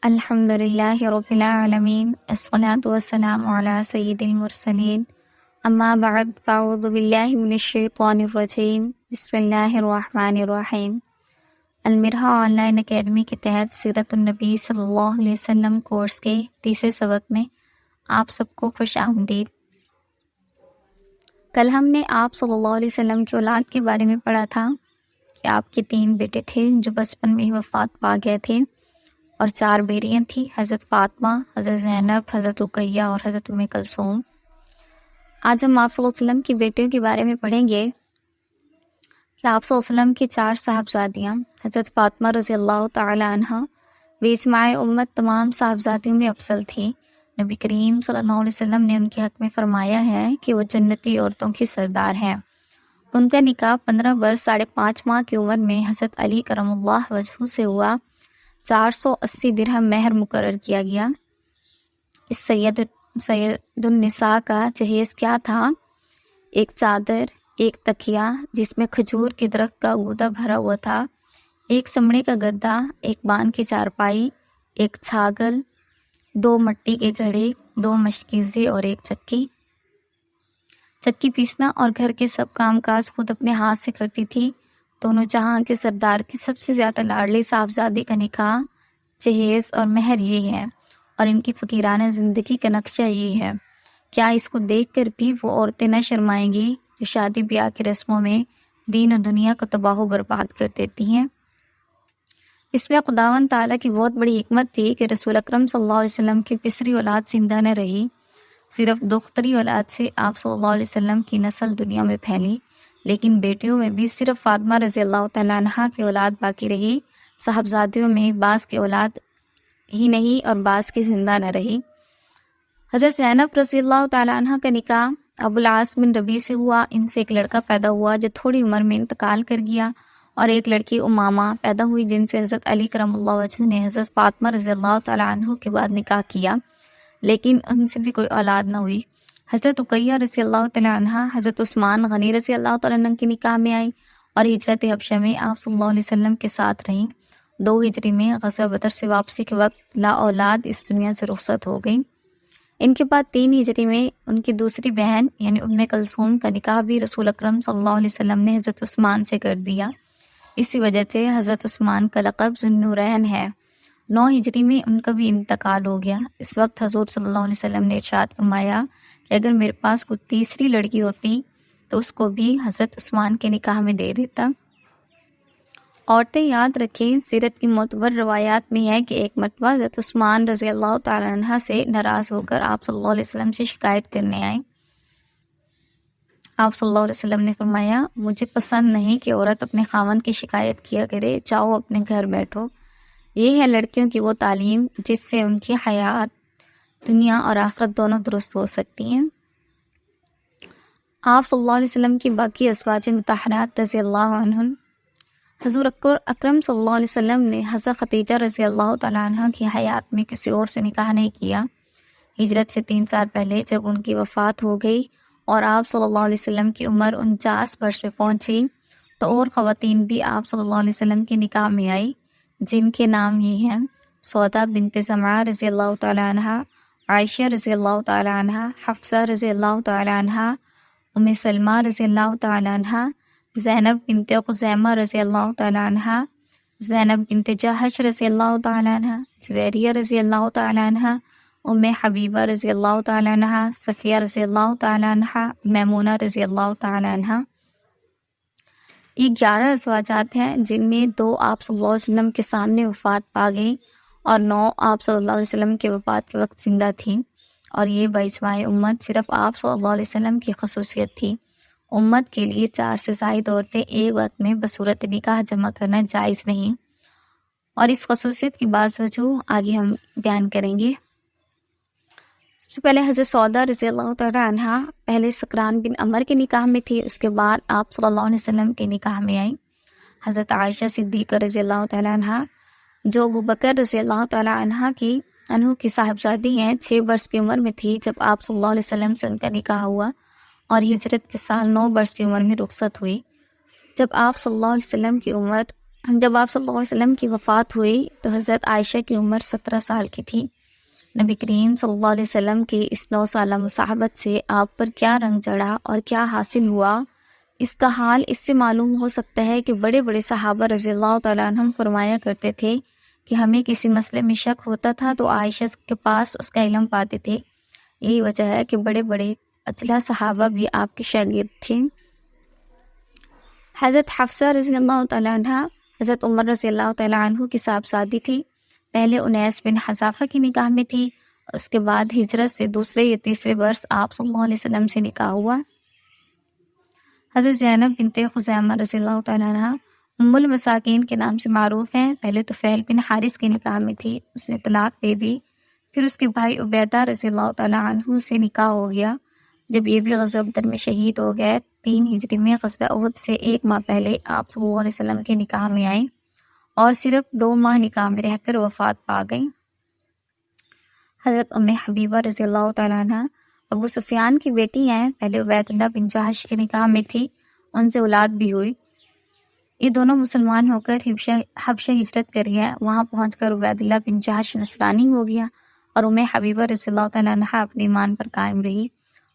الحمد للہ رب العالمین، الصلاۃ والسلام علی سید المرسلین، اما بعد، فاعوذ باللہ من الشیطان الرجیم، بسم اللہ الرحمن الرحیم۔ المرحہ آن لائن اکیڈمی کے تحت سیرت النبی صلی اللہ علیہ وسلم کورس کے تیسرے سبق میں آپ سب کو خوش آمدید۔ کل ہم نے آپ صلی اللہ علیہ وسلم کی اولاد کے بارے میں پڑھا تھا کہ آپ کے 3 بیٹے تھے جو بچپن میں ہی وفات پا گئے تھے، اور 4 بیٹیاں تھیں، حضرت فاطمہ، حضرت زینب، حضرت رقیہ اور حضرت ام کلثوم۔ آج ہم آپ صلی اللہ علیہ وسلم کی بیٹیوں کے بارے میں پڑھیں گے کہ آپ صلی اللہ علیہ وسلم کی 4 صاحبزادیاں حضرت فاطمہ رضی اللہ تعالی عنہ باجماع امت تمام صاحبزادیوں میں افضل تھی۔ نبی کریم صلی اللہ علیہ وسلم نے ان کے حق میں فرمایا ہے کہ وہ جنتی عورتوں کی سردار ہیں۔ ان کا نکاح 15 برس 5.5 ماہ کی عمر میں حضرت علی کرم اللہ وجہہ سے ہوا۔ 480 درہم مہر مقرر کیا گیا۔ اس سید النساء کا جہیز کیا تھا؟ ایک چادر، ایک تکیہ جس میں کھجور کے درخت کا غوطہ بھرا ہوا تھا، ایک چمڑے کا گدا، ایک بان کی چارپائی، ایک چھاگل، 2 مٹی کے گھڑے، 2 مشکیزے اور ایک چکی۔ چکی پیسنا اور گھر کے سب کام کاج خود اپنے ہاتھ سے کرتی تھی۔ دونوں جہاں کے سردار کی سب سے زیادہ لاڈلی صاحبزادی کا نکاح، جہیز اور مہر یہ ہے، اور ان کی فقیرانہ زندگی کا نقشہ یہ ہے۔ کیا اس کو دیکھ کر بھی وہ عورتیں نہ شرمائیں گی جو شادی بیاہ کی رسموں میں دین و دنیا کو تباہ و برباد کر دیتی ہیں؟ اس میں خداوند تعالیٰ کی بہت بڑی حکمت تھی کہ رسول اکرم صلی اللہ علیہ وسلم کی پسری اولاد زندہ نہ رہی، صرف دختری اولاد سے آپ صلی اللہ علیہ وسلم کی نسل دنیا میں پھیلی، لیکن بیٹیوں میں بھی صرف فاطمہ رضی اللہ تعالیٰ عنہ کی اولاد باقی رہی۔ صاحبزادیوں میں بعض کی اولاد ہی نہیں اور بعض کی زندہ نہ رہی۔ حضرت زینب رضی اللہ تعالیٰ عنہ کا نکاح ابو العاص بن ربیع سے ہوا۔ ان سے ایک لڑکا پیدا ہوا جو تھوڑی عمر میں انتقال کر گیا، اور ایک لڑکی امامہ پیدا ہوئی جن سے حضرت علی کرم اللہ وجہہ نے حضرت فاطمہ رضی اللہ تعالیٰ عنہ کے بعد نکاح کیا، لیکن ان سے بھی کوئی اولاد نہ ہوئی۔ حضرت رقیہ رضی اللہ تعالیٰ عنہ حضرت عثمان غنی رضی اللہ تعالیٰ عنہ کے نکاح میں آئی اور ہجرت حبشہ میں آپ صلی اللہ علیہ وسلم کے ساتھ رہیں۔ 2 ہجری میں غزوہ بدر سے واپسی کے وقت لا اولاد اس دنیا سے رخصت ہو گئی۔ ان کے بعد 3 ہجری میں ان کی دوسری بہن یعنی ام کلثوم کا نکاح بھی رسول اکرم صلی اللہ علیہ وسلم نے حضرت عثمان سے کر دیا۔ اسی وجہ سے حضرت عثمان کا لقب ذو النورین ہے۔ 9 ہجری میں ان کا بھی انتقال ہو گیا۔ اس وقت حضور صلی اللہ علیہ وسلم نے ارشاد فرمایا کہ اگر میرے پاس کوئی تیسری لڑکی ہوتی تو اس کو بھی حضرت عثمان کے نکاح میں دے دیتا۔ عورتیں یاد رکھیں، سیرت کی معتبر روایات میں ہے کہ ایک مرتبہ حضرت عثمان رضی اللہ تعالیٰ عنہ سے ناراض ہو کر آپ صلی اللہ علیہ وسلم سے شکایت کرنے آئے۔ آپ صلی اللہ علیہ وسلم نے فرمایا، مجھے پسند نہیں کہ عورت اپنے خاوند کی شکایت کیا کرے، جاؤ اپنے گھر بیٹھو۔ یہ ہے لڑکیوں کی وہ تعلیم جس سے ان کی حیات دنیا اور آخرت دونوں درست ہو سکتی ہیں۔ آپ صلی اللہ علیہ وسلم کی باقی ازواج مطہرات رضی اللہ عنہن، حضور اکرم صلی اللہ علیہ وسلم نے حضرت خدیجہ رضی اللہ تعالیٰ عنہ کی حیات میں کسی اور سے نکاح نہیں کیا۔ ہجرت سے 3 سال پہلے جب ان کی وفات ہو گئی اور آپ صلی اللہ علیہ وسلم کی عمر 49 برس میں پہنچی تو اور خواتین بھی آپ صلی اللہ علیہ وسلم کے نکاح میں آئی، جن کے نام یہ ہیں: سودا بنت زمعہ رضی اللہ تعالیٰ عنہ، عائشہ رضی اللہ تعالیٰ عنہ، حفصہ رضی اللہ تعالیٰ عنہ، ام سلمہ رضی اللہ تعالیٰ عنہ، زینب بنت خزیمہ رضی اللہ تعالیٰ عنہ، زینب بنت جہش رضی اللہ تعالیٰ عنہ، جویریہ رضی اللہ تعالیٰ عنہ، ام حبیبہ رضی اللہ تعالیٰ عنہ، صفیہ رضی اللہ تعالیٰ عنہ، میمونہ رضی اللہ تعالیٰ عنہ۔ یہ 11 ازواجات ہیں جن میں 2 آپ صلی اللہ علیہ وسلم کے سامنے وفات پا گئیں اور 9 آپ صلی اللہ علیہ وسلم کے وفات کے وقت زندہ تھیں، اور یہ باجماع امت صرف آپ صلی اللہ علیہ وسلم کی خصوصیت تھی۔ امت کے لیے 4 سے زائد عورتیں ایک وقت میں بصورت نکاح جمع کرنا جائز نہیں، اور اس خصوصیت کی بعض وجوہ آگے ہم بیان کریں گے۔ سب سے پہلے حضرت سودا رضی اللہ تعالیٰ عنہ پہلے سکران بن عمر کے نکاح میں تھی، اس کے بعد آپ صلی اللہ علیہ وسلم کے نکاح میں آئی۔ حضرت عائشہ صدیقہ رضی اللہ تعالیٰ عنہ جو ابوبکر رضی اللہ تعالیٰ عنہ کی صاحبزادی ہیں، 6 برس کی عمر میں تھی جب آپ صلی اللہ علیہ وسلم سے ان کا نکاح ہوا، اور ہجرت کے سال 9 برس کی عمر میں رخصت ہوئی۔ جب آپ صلی اللہ علیہ وسلم کی عمر جب آپ صلی اللہ علیہ وسلم کی وفات ہوئی تو حضرت عائشہ کی عمر 17 سال کی تھی۔ نبی کریم صلی اللہ علیہ وسلم کی اس 9 سالہ مصاحبت سے آپ پر کیا رنگ چڑھا اور کیا حاصل ہوا، اس کا حال اس سے معلوم ہو سکتا ہے کہ بڑے بڑے صحابہ رضی اللہ تعالیٰ عنہم فرمایا کرتے تھے کہ ہمیں کسی مسئلے میں شک ہوتا تھا تو عائشہ کے پاس اس کا علم پاتے تھے۔ یہی وجہ ہے کہ بڑے بڑے اجلا صحابہ بھی آپ کے شاگرد تھے۔ حضرت حفصہ رضی اللہ تعالیٰ عنہ حضرت عمر رضی اللہ تعالیٰ عنہ کی صاحبزادی تھی۔ پہلے انیس بن حذافہ کی نکاح میں تھی، اس کے بعد ہجرت سے دوسرے یا تیسرے برس آپ صلی اللہ علیہ وسلم سے نکاح ہوا۔ حضرت زینب بنت خزیمہ رضی اللہ تعالیٰ عنہ ام المساکین کے نام سے معروف ہیں۔ پہلے طفیل بن حارث کے نکاح میں تھی، اس نے طلاق دے دی، پھر اس کے بھائی عبیدہ رضی اللہ تعالیٰ عنہ سے نکاح ہو گیا۔ جب یہ بھی غزوہ بدر میں شہید ہو گئے، 3 ہجری میں غزوہ احد سے 1 ماہ پہلے آپ صلی اللہ علیہ وسلم کے نکاح میں آئیں اور صرف 2 ماہ نکاح میں رہ کر وفات پا گئیں۔ حضرت ام حبیبہ رضی اللہ تعالیٰ عنہ ابو سفیان کی بیٹی ہیں، پہلے عبید اللہ بن جہش کے نکاح میں تھی، ان سے اولاد بھی ہوئی۔ یہ دونوں مسلمان ہو کر حبشہ ہجرت کر گیا، وہاں پہنچ کر عبید اللہ بن جہش نصرانی ہو گیا اور ام حبیبہ رضی اللہ تعالیٰ عنہ اپنے ایمان پر قائم رہی۔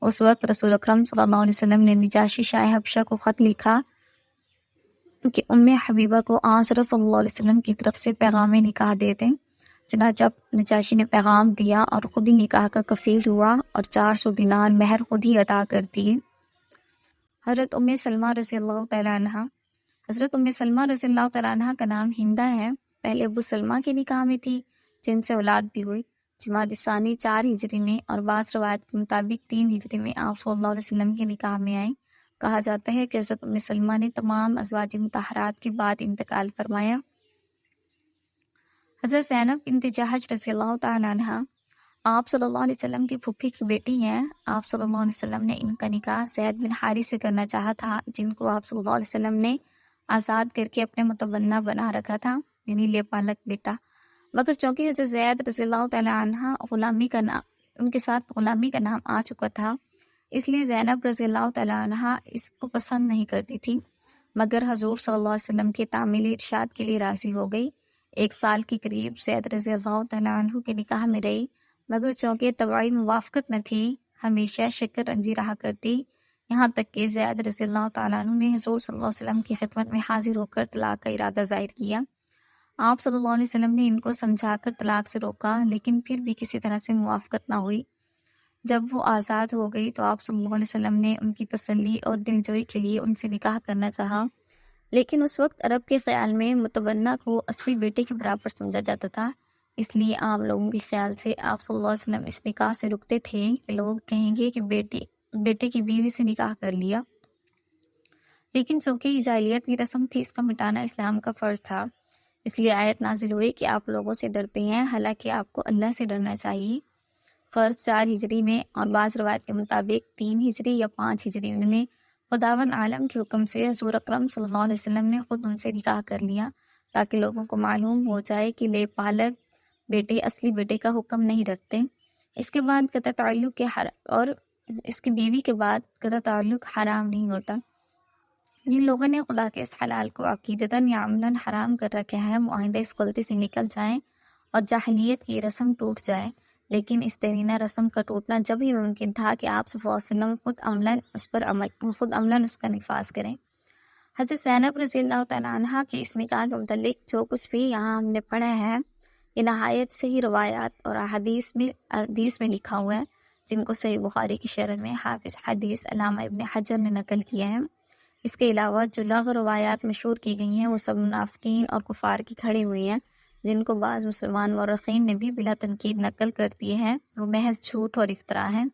اس وقت رسول اکرم صلی اللہ علیہ وسلم نے نجاشی شاہ حبشہ کو خط لکھا کہ ام حبیبہ کو حضرت صلی اللہ علیہ وسلم کی طرف سے پیغام نکاح دے دیں۔ چنانچہ نجاشی نے پیغام دیا اور خود ہی نکاح کا کفیل ہوا اور 400 دینار مہر خود ہی عطا کر دیے۔ حضرت ام سلمہ رضی اللہ تعالیٰ عنہ حضرت ام سلمہ رضی اللہ تعالیٰ عنہ کا نام ہندہ ہے، پہلے ابو سلمہ کے نکاح میں تھی جن سے اولاد بھی ہوئی۔ جمادی ثانی 4 ہجری میں اور بعض روایت کے مطابق 3 ہجری میں آپ صلی اللہ علیہ وسلم کے نکاح میں آئیں۔ کہا جاتا ہے کہ حضرت ام سلمہ نے تمام ازواج مطہرات کے بعد انتقال فرمایا۔ حضرت زینب بنت جہش رضی اللہ تعالیٰ عنہ آپ صلی اللہ علیہ وسلم کی پھپھی کی بیٹی ہیں۔ آپ صلی اللہ علیہ وسلم نے ان کا نکاح زید بن حارث سے کرنا چاہا تھا، جن کو آپ صلی اللہ علیہ وسلم نے آزاد کر کے اپنے متبنہ بنا رکھا تھا، یعنی لے پالک بیٹا، مگر چونکہ حضرت زید رضی اللہ تعالیٰ عنہ ان کے ساتھ غلامی کا نام آ چکا تھا، اس لیے زینب رضی اللہ تعالیٰ عنہ اس کو پسند نہیں کرتی تھی، مگر حضور صلی اللہ علیہ وسلم کے تعمیل ارشاد کے لیے راضی ہو گئی۔ 1 سال کے قریب زید رضی اللہ تعالیٰ عنہ کے نکاح میں رہی، مگر چونکہ طبعی موافقت نہ تھی، ہمیشہ شکر رنجی رہا کرتی، یہاں تک کہ زید رضی اللہ تعالیٰ عنہ نے حضور صلی اللہ علیہ وسلم کی خدمت میں حاضر ہو کر طلاق کا ارادہ ظاہر کیا۔ آپ صلی اللہ علیہ وسلم نے ان کو سمجھا کر طلاق سے روکا، لیکن پھر بھی کسی طرح سے موافقت نہ ہوئی۔ جب وہ آزاد ہو گئی تو آپ صلی اللہ علیہ وسلم نے ان کی تسلی اور دلجوئی کے لیے ان سے نکاح کرنا چاہا، لیکن اس وقت عرب کے خیال میں متبنہ کو اصلی بیٹے کے برابر سمجھا جاتا تھا، اس لیے عام لوگوں کے خیال سے آپ صلی اللہ علیہ وسلم اس نکاح سے رکتے تھے کہ لوگ کہیں گے کہ بیٹے کی بیوی سے نکاح کر لیا۔ لیکن چونکہ یہ جاہلیت کی رسم تھی، اس کا مٹانا اسلام کا فرض تھا، اس لیے آیت نازل ہوئی کہ آپ لوگوں سے ڈرتے ہیں، حالانکہ آپ کو اللہ سے ڈرنا چاہیے۔ فرض 4 ہجری میں اور بعض روایت کے مطابق 3 ہجری یا 5 ہجری میں خداوند عالم کے حکم سے حضور اکرم صلی اللہ علیہ وسلم نے خود ان سے نکاح کر لیا، تاکہ لوگوں کو معلوم ہو جائے کہ لے پالک بیٹے اصلی بیٹے کا حکم نہیں رکھتے۔ اس کے بعد قطع تعلق اور اس کی بیوی کے بعد قطع تعلق حرام نہیں ہوتا۔ جن لوگوں نے خدا کے اس حلال کو عقیدتاً یا عملاً حرام کر رکھا ہے، وہ آئندہ اس غلطی سے نکل جائیں اور جاہلیت کی رسم ٹوٹ جائے۔ لیکن اس دیرینہ رسم کا ٹوٹنا جب ہی ممکن تھا کہ آپ صلی اللہ علیہ وسلم خود عملاً اس کا نفاذ کریں۔ حضرت زینب رضی اللہ تعالیٰ عنہ کے اس نکاح کے متعلق جو کچھ بھی یہاں ہم نے پڑھا ہے، یہ نہایت صحیح روایات اور حدیث میں لکھا ہوا ہے، جن کو صحیح بخاری کی شرح میں حافظ حدیث علامہ ابن حجر نے نقل کیا ہے۔ اس کے علاوہ جو لغو روایات مشہور کی گئی ہیں، وہ سب منافقین اور کفار کی کھڑی ہوئی ہیں، جن کو بعض مسلمان مورخین نے بھی بلا تنقید نقل کر دیے ہیں، وہ محض جھوٹ اور افتراء ہیں۔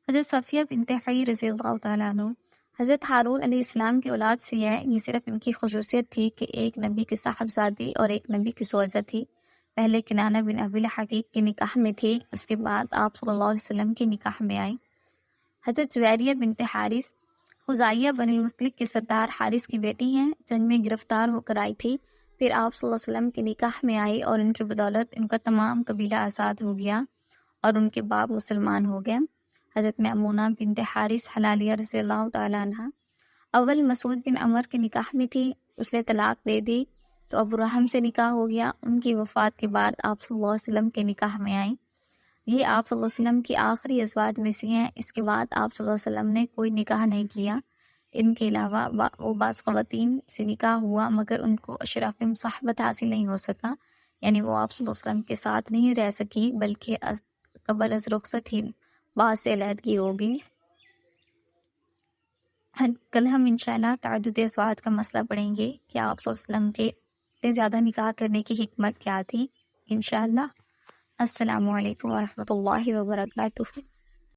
حضرت صفیہ بنت حی رضی اللہ تعالیٰ عنہ حضرت ہارون علیہ السلام کی اولاد سے ہے۔ یہ صرف ان کی خصوصیت تھی کہ ایک نبی کی صاحبزادی اور ایک نبی کی زوجہ تھی۔ پہلے کنانہ بن ابی الحقیق کے نکاح میں تھی، اس کے بعد آپ صلی اللہ علیہ وسلم کے نکاح میں آئی۔ حضرت جویریہ بنت حارث خزاعیہ بن المسلک کے سردار حارث کی بیٹی ہیں، جنگ میں گرفتار ہو کر آئی تھی، پھر آپ صلی اللہ علیہ وسلم کے نکاح میں آئی اور ان کی بدولت ان کا تمام قبیلہ آزاد ہو گیا اور ان کے باپ مسلمان ہو گئے۔ حضرت میمونہ بنت حارث حلالیہ رضی اللہ تعالیٰ عنہ اول مسعود بن عمر کے نکاح میں تھی، اس نے طلاق دے دی تو ابو رحم سے نکاح ہو گیا۔ ان کی وفات کے بعد آپ صلی اللہ علیہ وسلم کے نکاح میں آئیں۔ یہ آپ صلی اللہ علیہ وسلم کی آخری ازواج میں سے ہیں۔ اس کے بعد آپ صلی اللہ علیہ وسلم نے کوئی نکاح نہیں کیا۔ ان کے علاوہ وہ بعض خواتین سے نکاح ہوا مگر ان کو اشراف صحبت حاصل نہیں ہو سکا، یعنی وہ آپ صلی اللہ علیہ وسلم کے ساتھ نہیں رہ سکی، بلکہ قبل از رخصت ہی بعض سے علیحدگی ہوگی۔ کل ہم انشاءاللہ تعدد ازواج کا مسئلہ پڑھیں گے کہ آپ صلی اللہ علیہ وسلم کے اتنے زیادہ نکاح کرنے کی حکمت کیا تھی انشاءاللہ۔ السلام علیکم ورحمۃ اللہ وبرکاتہ۔